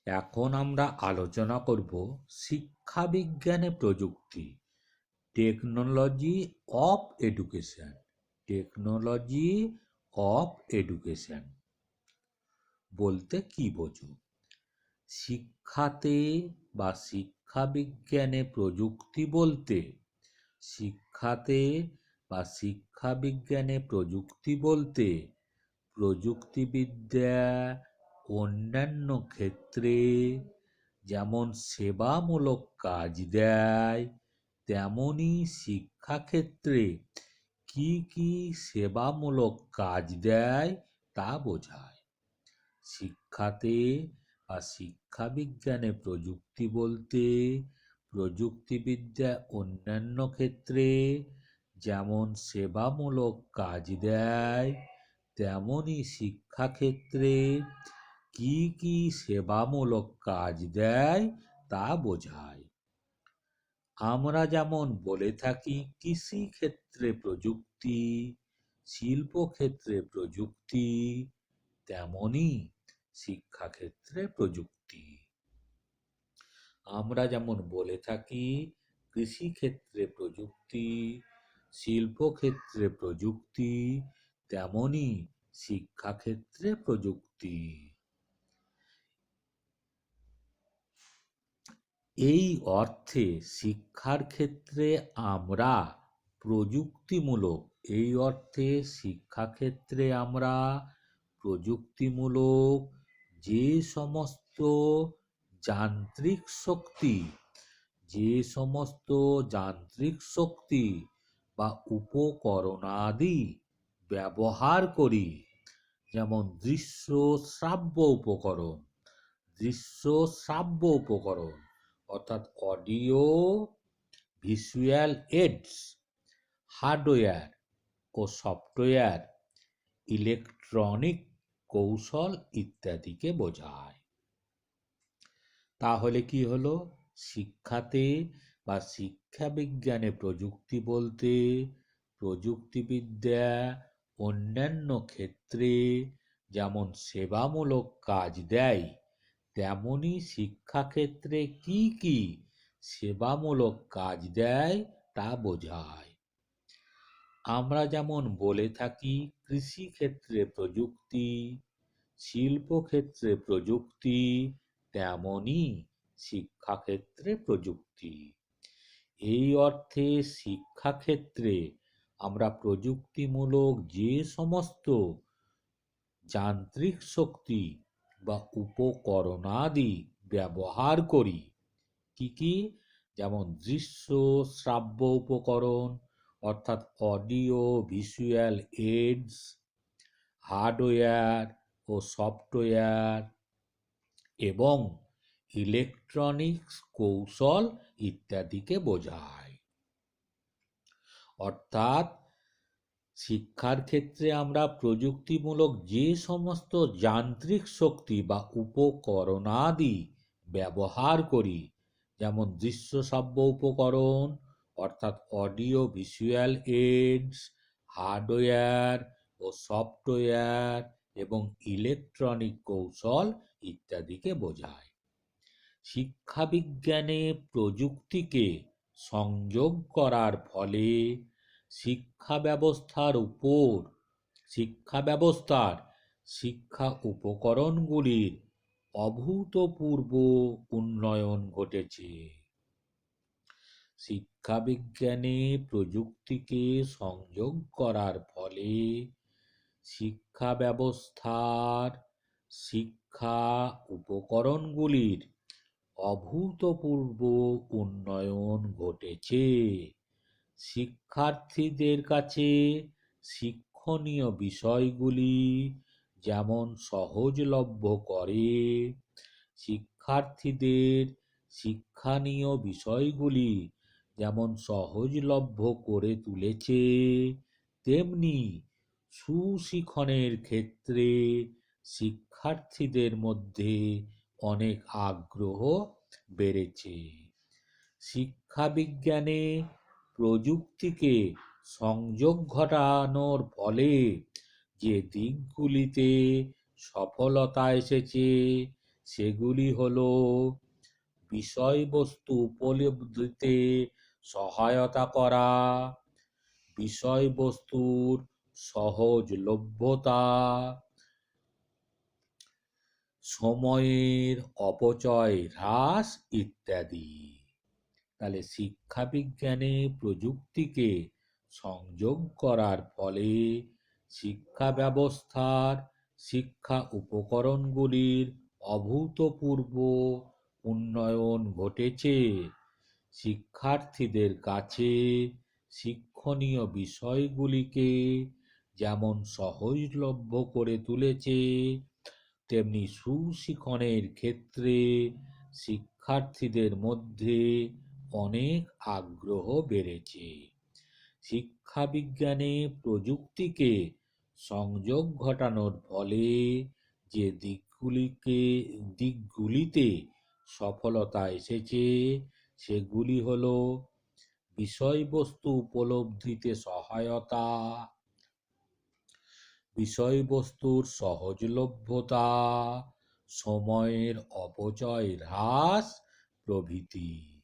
এখন আমরা আলোচনা করব শিক্ষা বিজ্ঞানে প্রযুক্তি, technology of education. Technology of education বলতে কি বোঝো? শিক্ষাতে বা শিক্ষা বিজ্ঞানে প্রযুক্তি বলতে শিক্ষাতে বা শিক্ষা বিজ্ঞানে প্রযুক্তি বলতে প্রযুক্তিবিদ্যা অন্যান্য ক্ষেত্রে যেমন সেবামূলক কাজ দেয়, তেমনি শিক্ষাক্ষেত্রে কি কি সেবামূলক কাজ দেয় তা বোঝায়। শিক্ষাতে বা শিক্ষা বিজ্ঞানে প্রযুক্তি বলতে প্রযুক্তিবিদ্যা অন্যান্য ক্ষেত্রে যেমন সেবামূলক কাজ দেয়, তেমনি শিক্ষাক্ষেত্রে কি কি সেবামূলক কাজ দেয় তা বোঝায়। আমরা যেমন বলে থাকি কৃষিক্ষেত্রে প্রযুক্তি, শিল্পক্ষেত্রে প্রযুক্তি, তেমনি শিক্ষাক্ষেত্রে প্রযুক্তি। আমরা যেমন বলে থাকি কৃষিক্ষেত্রে প্রযুক্তি, শিল্পক্ষেত্রে প্রযুক্তি, তেমনি শিক্ষাক্ষেত্রে প্রযুক্তি। এই অর্থে শিক্ষার ক্ষেত্রে আমরা প্রযুক্তিমূলক এই অর্থে শিক্ষাক্ষেত্রে আমরা প্রযুক্তিমূলক যে সমস্ত যান্ত্রিক শক্তি যে সমস্ত যান্ত্রিক শক্তি বা উপকরণাদি ব্যবহার করি, যেমন দৃশ্য শ্রাব্য উপকরণ অর্থাৎ অডিও ভিজুয়াল এইডস, হার্ডওয়্যার ও সফটওয়্যার, ইলেকট্রনিক কৌশল ইত্যাদিকে বোঝায়। তাহলে কি হলো? শিক্ষাতে বা শিক্ষা বিজ্ঞানে প্রযুক্তি বলতে প্রযুক্তিবিদ্যা অন্যান্য ক্ষেত্রে যেমন সেবামূলক কাজ দেয়, তেমনি শিক্ষাক্ষেত্রে কি কি সেবামূলক কাজ দেয় তা বোঝায়। আমরা যেমন বলে থাকি কৃষিক্ষেত্রে প্রযুক্তি, শিল্পক্ষেত্রে প্রযুক্তি, তেমনি শিক্ষাক্ষেত্রে প্রযুক্তি। এই অর্থে শিক্ষাক্ষেত্রে আমরা প্রযুক্তিমূলক যে সমস্ত যান্ত্রিক শক্তি বা উপকরণাদি ব্যবহার করি, কি কি? যেমন দৃশ্য শ্রাব্য উপকরণ অর্থাৎ অডিও ভিজুয়াল এইডস, হার্ডওয়্যার ও সফটওয়্যার এবং ইলেকট্রনিক্স কৌশল ইত্যাদিকে বোঝায়। অর্থাৎ শিক্ষার ক্ষেত্রে আমরা প্রযুক্তিমূলক যে সমস্ত যান্ত্রিক শক্তি বা উপকরণাদি ব্যবহার করি, যেমন দৃশ্য শ্রাব্য উপকরণ অর্থাৎ অডিও ভিজুয়াল এইডস, হার্ডওয়্যার ও সফটওয়্যার এবং ইলেকট্রনিক কৌশল ইত্যাদিকে বোঝায়। শিক্ষাবিজ্ঞানে প্রযুক্তিকে সংযোগ করার ফলে শিক্ষা ব্যবস্থার শিক্ষা উপকরণগুলির অভূতপূর্ব উন্নয়ন ঘটেছে। শিক্ষাবিজ্ঞানে প্রযুক্তিকে সংযোগ করার ফলে শিক্ষা ব্যবস্থার শিক্ষা উপকরণগুলির অভূতপূর্ব উন্নয়ন ঘটেছে। শিক্ষার্থীদের কাছে শিক্ষণীয় বিষয়গুলি যেমন সহজলভ্য করে, শিক্ষার্থীদের শিক্ষণীয় বিষয়গুলি যেমন সহজলভ্য করে তুলেছে, তেমনি সুশিক্ষণের ক্ষেত্রে শিক্ষার্থীদের মধ্যে অনেক আগ্রহ বেড়েছে। শিক্ষাবিজ্ঞানে প্রযুক্তিকে সংযোগ ঘটানোর ফলে যে দিকগুলিতে সফলতা এসেছে সেগুলি হলো বিষয়বস্তু উপলব্ধিতে সহায়তা করা, বিষয়বস্তুর সহজলভ্যতা, সময়ের অপচয় হ্রাস ইত্যাদি। তাহলে শিক্ষা বিজ্ঞানে প্রযুক্তিকে সংযোগ করার ফলে শিক্ষা ব্যবস্থার শিক্ষা উপকরণগুলির অভূতপূর্ব উন্নয়ন ঘটেছে। শিক্ষার্থীদের কাছে শিক্ষণীয় বিষয়গুলিকে যেমন সহজলভ্য করে তুলেছে, তেমনি সুশিক্ষণের ক্ষেত্রে শিক্ষার্থীদের মধ্যে অনেক আগ্রহ বেড়েছে। শিক্ষা বিজ্ঞানে প্রযুক্তিকে সংযোগ ঘটানোর ফলে যে দিকগুলিতে সফলতা এসেছে সেগুলি হলো বিষয়বস্তু উপলব্ধিতে সহায়তা, বিষয়বস্তুর সহজলভ্যতা, সময়ের অপচয় হ্রাস প্রভৃতি।